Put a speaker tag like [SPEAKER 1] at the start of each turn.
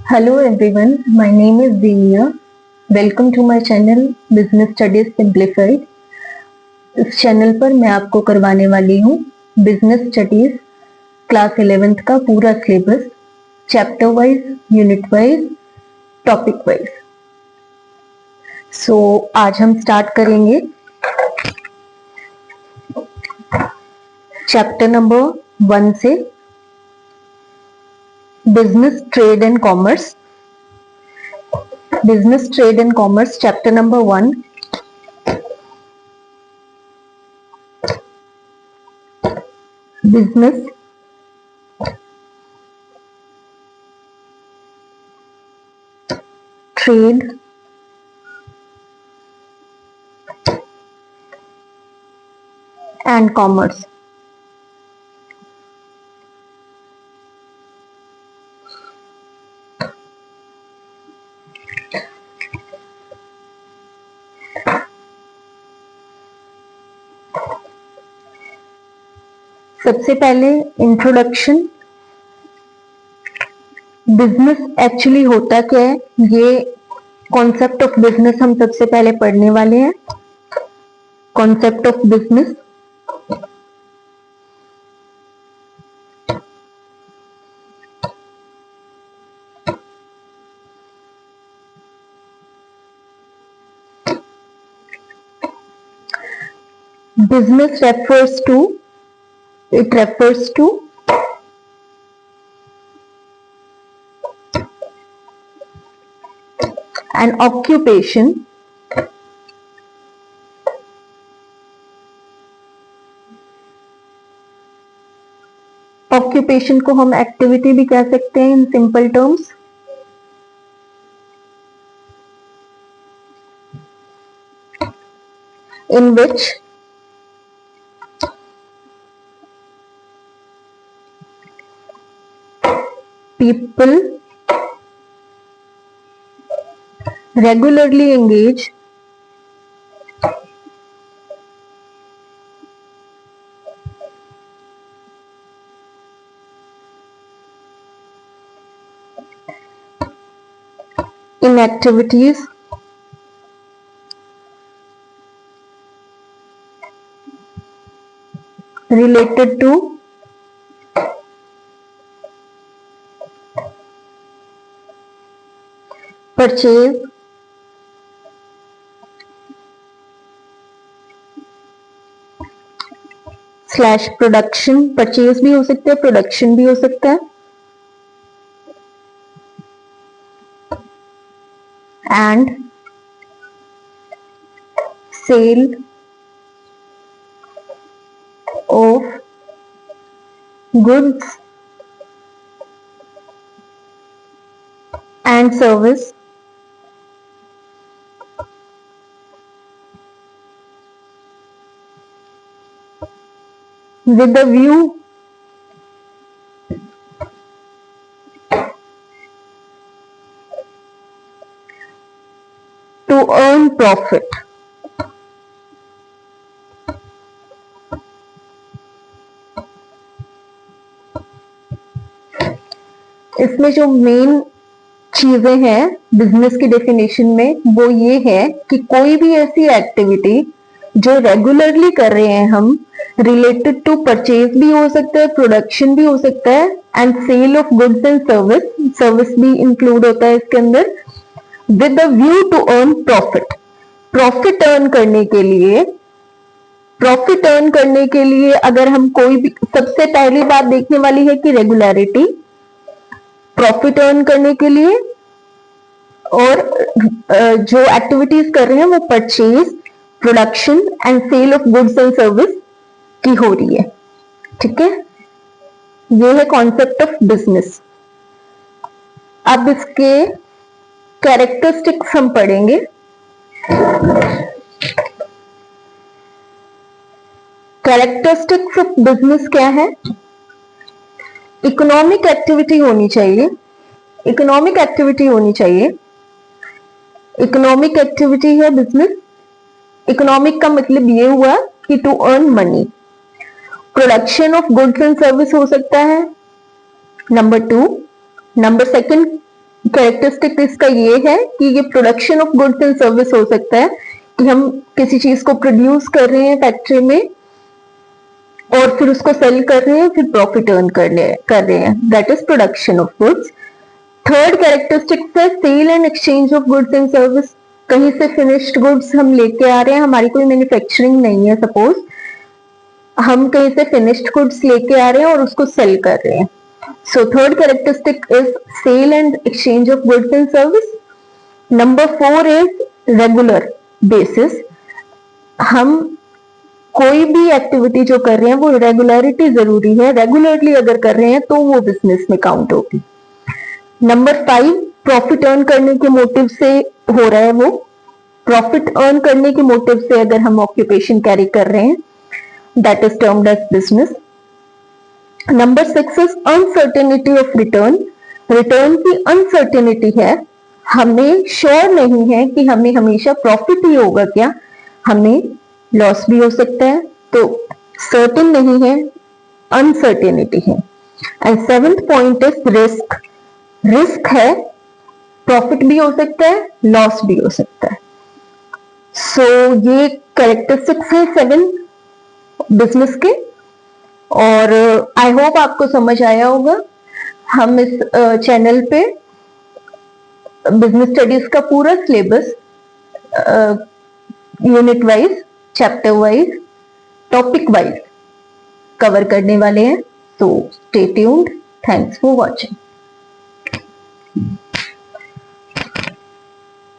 [SPEAKER 1] Hello everyone, my name is Dinia. Welcome to my channel Business Studies Simplified. इस channel पर मैं आपको करवाने वाली हूँ बिजनेस स्टडीज क्लास 11th का पूरा syllabus, chapter wise, unit wise, topic wise. So आज हम स्टार्ट करेंगे चैप्टर नंबर 1 से, business trade and commerce. Business trade and commerce chapter number 1। Business trade and commerce. सबसे पहले इंट्रोडक्शन। बिजनेस एक्चुअली होता क्या है, ये कॉन्सेप्ट ऑफ बिजनेस हम सबसे पहले पढ़ने वाले हैं। Concept of business. Business refers to an occupation occupation को हम एक्टिविटी भी कह सकते हैं in simple terms. In which people regularly engage in activities related to purchase slash production. Purchase भी हो सकता है, प्रोडक्शन भी हो सकता है। And sale of goods and service with the view to earn profit। इसमें जो मेन चीजें हैं बिजनेस की डेफिनेशन में, वो ये है कि कोई भी ऐसी एक्टिविटी जो रेगुलरली कर रहे हैं हम, रिलेटेड टू परचेज भी हो सकता है, प्रोडक्शन भी हो सकता है, and sale of goods and service, service भी इंक्लूड होता है इसके अंदर, with the view to earn profit. Profit earn करने के लिए, प्रॉफिट अर्न करने के लिए अगर हम कोई भी, सबसे पहली बात देखने वाली है कि रेगुलरिटी, प्रॉफिट अर्न करने के लिए, और जो एक्टिविटीज कर रहे हैं वो purchase, production and sale of goods and service की हो रही है। ठीक है, ये है कॉन्सेप्ट ऑफ बिजनेस। अब इसके कैरेक्टरिस्टिक्स हम पढ़ेंगे। कैरेक्टरिस्टिक्स ऑफ बिजनेस क्या है? इकोनॉमिक एक्टिविटी होनी चाहिए, इकोनॉमिक एक्टिविटी होनी चाहिए। इकोनॉमिक एक्टिविटी है बिजनेस। इकोनॉमिक का मतलब ये हुआ कि to earn money. Production of goods and service हो सकता है, नंबर 2। नंबर सेकंड कैरेक्टरिस्टिक इसका ये है कि ये production of goods and service हो सकता है कि हम किसी चीज को प्रोड्यूस कर रहे हैं फैक्ट्री में और फिर उसको सेल कर रहे हैं, फिर प्रॉफिट अर्न कर रहे हैं, that is production of goods. Third characteristic है sale and exchange of goods and service. कहीं से फिनिश्ड गुड्स हम लेके आ रहे हैं, हमारी कोई मैन्युफैक्चरिंग नहीं है, सपोज हम कहीं से फिनिश्ड गुड्स लेके आ रहे हैं और उसको सेल कर रहे हैं। So third characteristic is sale and exchange of goods and service. Number 4 is regular basis. हम कोई भी एक्टिविटी जो कर रहे हैं वो रेगुलरिटी जरूरी है, रेगुलरली अगर कर रहे हैं तो वो बिजनेस में काउंट होगी। नंबर 5 प्रॉफिट अर्न करने के मोटिव से हो रहा है, वो प्रॉफिट अर्न करने के मोटिव से अगर हम ऑक्यूपेशन कैरी कर रहे हैं, that is termed as business. Number 6 is uncertainty of return. Return की अनसर्टेनिटी है, हमें श्योर नहीं है कि हमें हमेशा प्रॉफिट ही होगा क्या, हमें लॉस भी हो सकता है, तो सर्टेन नहीं है, अनसर्टेनिटी है। And 7th point is risk. Risk है, प्रॉफिट भी हो सकता है, लॉस भी हो सकता है। सो ये कैरेक्टरिस्टिक्स है 7 बिजनेस के, और आई होप आपको समझ आया होगा। हम इस चैनल पे बिजनेस स्टडीज का पूरा syllabus unit wise, chapter wise, topic wise cover करने वाले हैं। तो stay tuned. Thanks for watching.